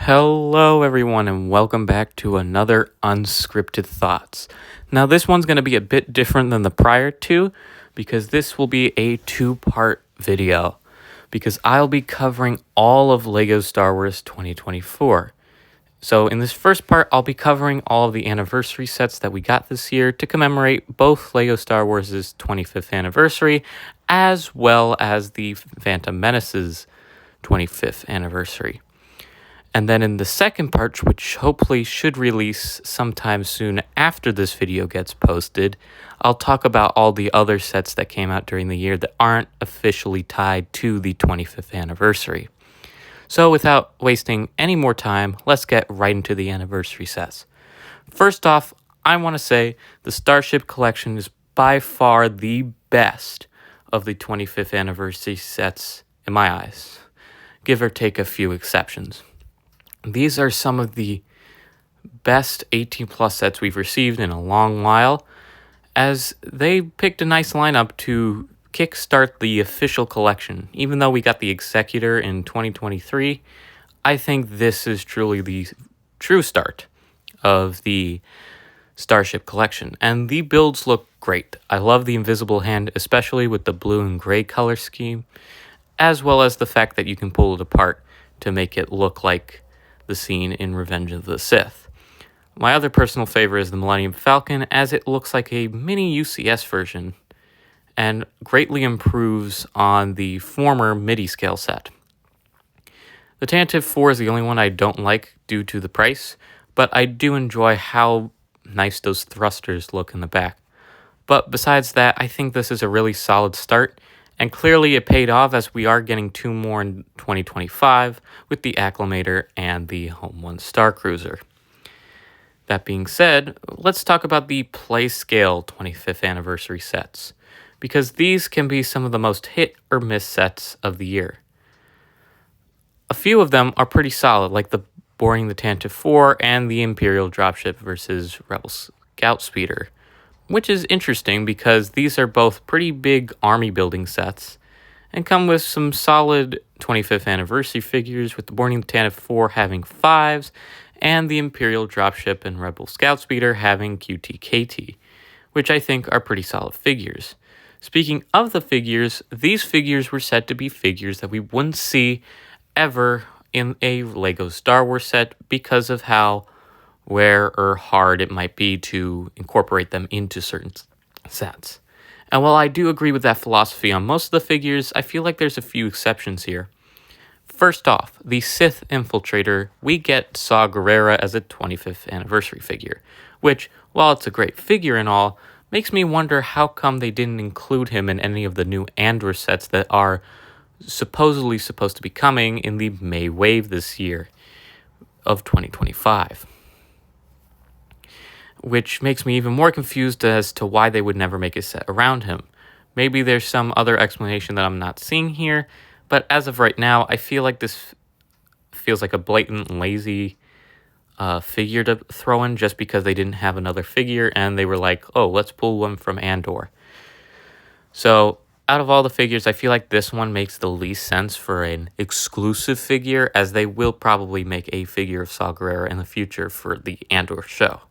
Hello, everyone, and welcome back to another Unscripted Thoughts. Now, this one's going to be a bit different than the prior two because this will be a two-part video because I'll be covering all of LEGO Star Wars 2024. So in this first part, I'll be covering all of the anniversary sets that we got this year to commemorate both LEGO Star Wars' 25th anniversary as well as the Phantom Menace's 25th anniversary. And then in the second part, which hopefully should release sometime soon after this video gets posted, I'll talk about all the other sets that came out during the year that aren't officially tied to the 25th anniversary. So without wasting any more time, let's get right into the anniversary sets. First off, I want to say the Starship collection is by far the best of the 25th anniversary sets in my eyes, give or take a few exceptions. These are some of the best 18 plus sets we've received in a long while, as they picked a nice lineup to kickstart the official collection. Even though we got the Executor in 2023, I think this is truly the true start of the Starship collection, and the builds look great. I love the invisible hand, especially with the blue and gray color scheme, as well as the fact that you can pull it apart to make it look like the scene in Revenge of the Sith. My other personal favorite is the Millennium Falcon, as it looks like a mini UCS version and greatly improves on the former MIDI scale set. The Tantive 4 is the only one I don't like due to the price, but I do enjoy how nice those thrusters look in the back. But besides that, I think this is a really solid start, and clearly it paid off as we are getting two more in 2025 with the Acclimator and the Home 1 Star Cruiser. That being said, let's talk about the Playscale 25th anniversary sets, because these can be some of the most hit or miss sets of the year. A few of them are pretty solid, like the Boarding the Tantive 4 and the Imperial Dropship versus Rebel Scout Speeder, which is interesting because these are both pretty big army building sets and come with some solid 25th anniversary figures, with the Boarding the Tantive 4 having 5s and the Imperial Dropship and Rebel Scout Speeder having QTKT, which I think are pretty solid figures. Speaking of the figures, these figures were said to be figures that we wouldn't see ever in a LEGO Star Wars set because of how rare or hard it might be to incorporate them into certain sets. And while I do agree with that philosophy on most of the figures, I feel like there's a few exceptions here. First off, the Sith Infiltrator, we get Saw Gerrera as a 25th anniversary figure, which, while it's a great figure and all, makes me wonder how come they didn't include him in any of the new Andor sets that are supposedly supposed to be coming in the May wave this year of 2025. Which makes me even more confused as to why they would never make a set around him. Maybe there's some other explanation that I'm not seeing here, but as of right now, I feel like this feels like a blatant lazy figure to throw in just because they didn't have another figure and they were like, oh, let's pull one from Andor. So out of all the figures, I feel like this one makes the least sense for an exclusive figure, as they will probably make a figure of Saw Gerrera in the future for the Andor show.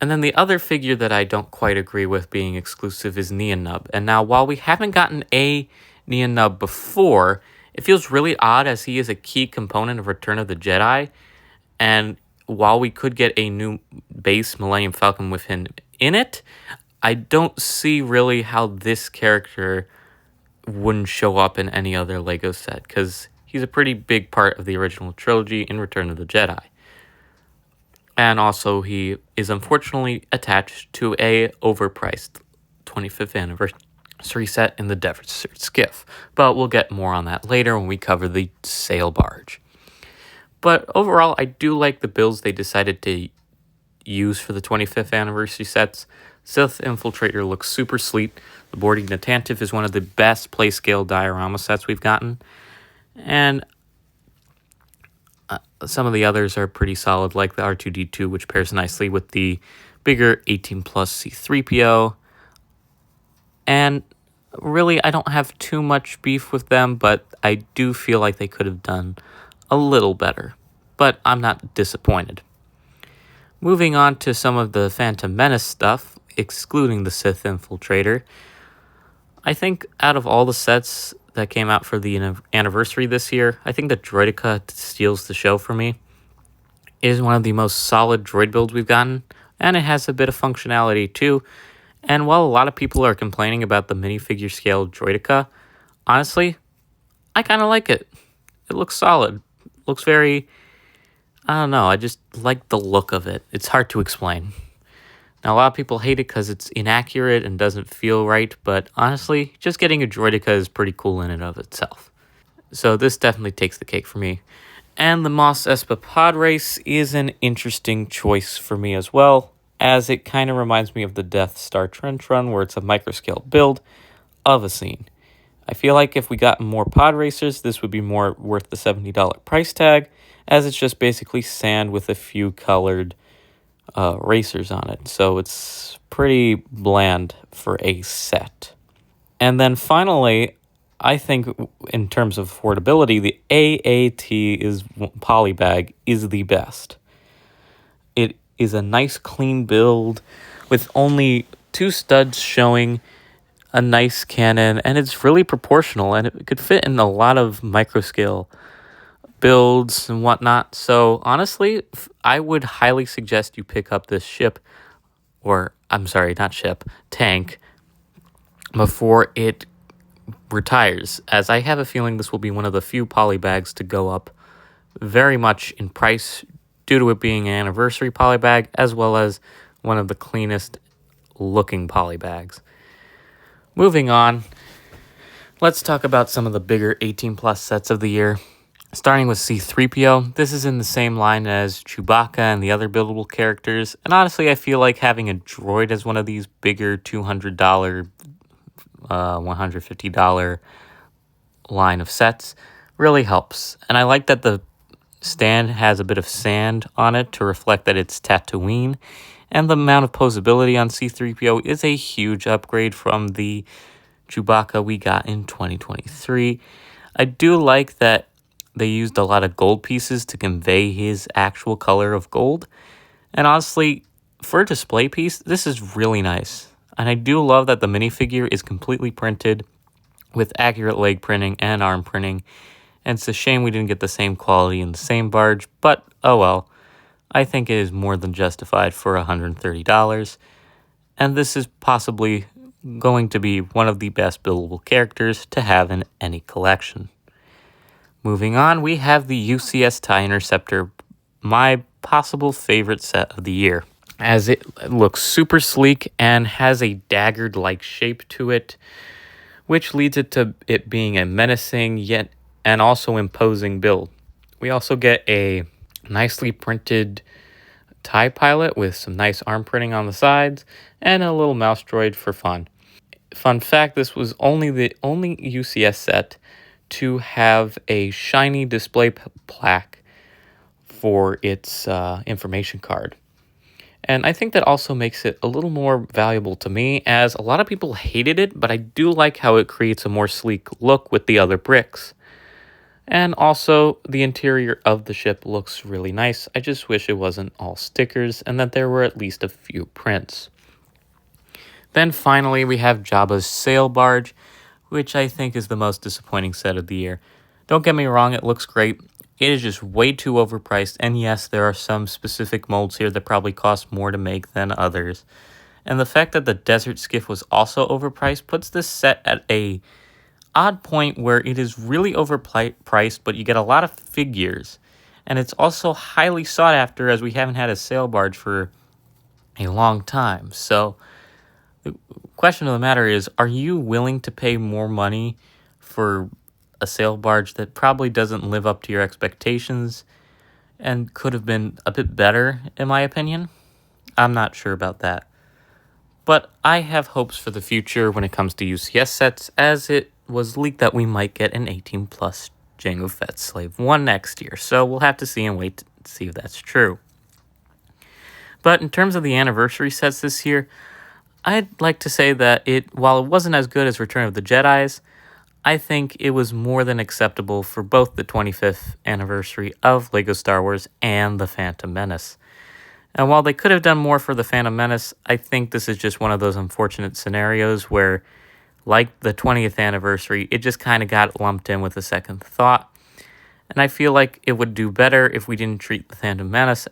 And then the other figure that I don't quite agree with being exclusive is Nien Nunb. And now, while we haven't gotten a Nien Nunb before, it feels really odd as he is a key component of Return of the Jedi. And while we could get a new base Millennium Falcon with him in it, I don't see really how this character wouldn't show up in any other LEGO set, because he's a pretty big part of the original trilogy in Return of the Jedi. And also, he is unfortunately attached to a overpriced 25th anniversary set in the Desert Skiff. But we'll get more on that later when we cover the sail barge. But overall, I do like the builds they decided to use for the 25th anniversary sets. Sith Infiltrator looks super sweet. The Boarding the Tantive is one of the best Playscale diorama sets we've gotten. And some of the others are pretty solid, like the R2-D2, which pairs nicely with the bigger 18 plus C-3PO. And really, I don't have too much beef with them, but I do feel like they could have done a little better. but I'm not disappointed. Moving on to some of the Phantom Menace stuff, excluding the Sith Infiltrator, I think out of all the sets that came out for the anniversary this year, I think the Droideka steals the show for me. It is one of the most solid droid builds we've gotten, and it has a bit of functionality too. And while a lot of people are complaining about the minifigure scale Droideka, honestly, I kind of like it. It looks solid. Looks very, I don't know, I just like the look of it. It's hard to explain. Now, a lot of people hate it because it's inaccurate and doesn't feel right, but honestly, just getting a Droideka is pretty cool in and of itself. So this definitely takes the cake for me. And the Mos Espa pod race is an interesting choice for me as well, as it kind of reminds me of the Death Star Trench Run, where it's a microscale build of a scene. I feel like if we got more pod racers, this would be more worth the $70 price tag, as it's just basically sand with a few colored racers on it. So it's pretty bland for a set. And then finally, I think in terms of affordability, the AAT polybag is the best. It is a nice clean build with only 2 studs showing a nice cannon, and it's really proportional, and it could fit in a lot of microscale builds and whatnot. So honestly, I would highly suggest you pick up this tank before it retires, as I have a feeling this will be one of the few polybags to go up very much in price due to it being an anniversary polybag, as well as one of the cleanest looking polybags. Moving on, let's talk about some of the bigger 18 plus sets of the year. Starting with C-3PO, this is in the same line as Chewbacca and the other buildable characters, and honestly I feel like having a droid as one of these bigger $200, $150 line of sets really helps. And I like that the stand has a bit of sand on it to reflect that it's Tatooine, and the amount of posability on C-3PO is a huge upgrade from the Chewbacca we got in 2023. I do like that they used a lot of gold pieces to convey his actual color of gold. And honestly, for a display piece, this is really nice. And I do love that the minifigure is completely printed with accurate leg printing and arm printing. And it's a shame we didn't get the same quality in the same barge, but oh well. I think it is more than justified for $130. And this is possibly going to be one of the best buildable characters to have in any collection. Moving on, we have the UCS TIE Interceptor, my possible favorite set of the year, as it looks super sleek and has a daggered-like shape to it, which leads it to it being a menacing yet and also imposing build. We also get a nicely printed TIE pilot with some nice arm printing on the sides and a little mouse droid for fun. Fun fact, this was the only UCS set to have a shiny display plaque for its information card. And I think that also makes it a little more valuable to me, as a lot of people hated it, but I do like how it creates a more sleek look with the other bricks. And also, the interior of the ship looks really nice. I just wish it wasn't all stickers and that there were at least a few prints. Then finally, we have Jabba's sail barge, which I think is the most disappointing set of the year. Don't get me wrong, it looks great. It is just way too overpriced, and yes, there are some specific molds here that probably cost more to make than others. And the fact that the desert skiff was also overpriced puts this set at a odd point where it is really overpriced, but you get a lot of figures. And it's also highly sought after, as we haven't had a sail barge for a long time. So the question of the matter is, are you willing to pay more money for a sail barge that probably doesn't live up to your expectations and could have been a bit better, in my opinion? I'm not sure about that. But I have hopes for the future when it comes to UCS sets, as it was leaked that we might get an 18 plus Jango Fett Slave 1 next year. So we'll have to see and wait to see if that's true. But in terms of the anniversary sets this year, I'd like to say that while it wasn't as good as Return of the Jedis, I think it was more than acceptable for both the 25th anniversary of LEGO Star Wars and The Phantom Menace. And while they could have done more for The Phantom Menace, I think this is just one of those unfortunate scenarios where, like the 20th anniversary, it just kind of got lumped in with a second thought. And I feel like it would do better if we didn't treat The Phantom Menace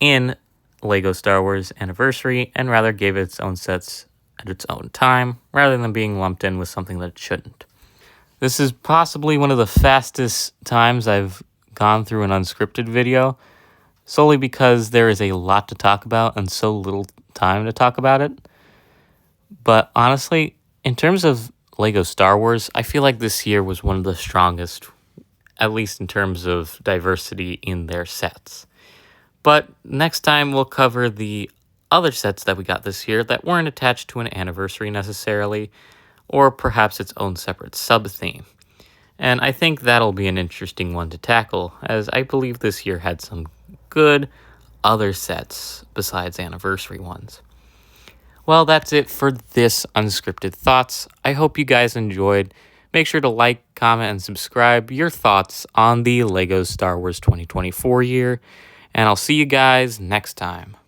in LEGO Star Wars Anniversary and rather gave it its own sets at its own time, rather than being lumped in with something that it shouldn't. This is possibly one of the fastest times I've gone through an unscripted video, solely because there is a lot to talk about and so little time to talk about it. But honestly, in terms of LEGO Star Wars, I feel like this year was one of the strongest, at least in terms of diversity in their sets. But next time we'll cover the other sets that we got this year that weren't attached to an anniversary necessarily, or perhaps its own separate sub-theme. And I think that'll be an interesting one to tackle, as I believe this year had some good other sets besides anniversary ones. Well, that's it for this Unscripted Thoughts. I hope you guys enjoyed. Make sure to like, comment, and subscribe your thoughts on the LEGO Star Wars 2024 year, and I'll see you guys next time.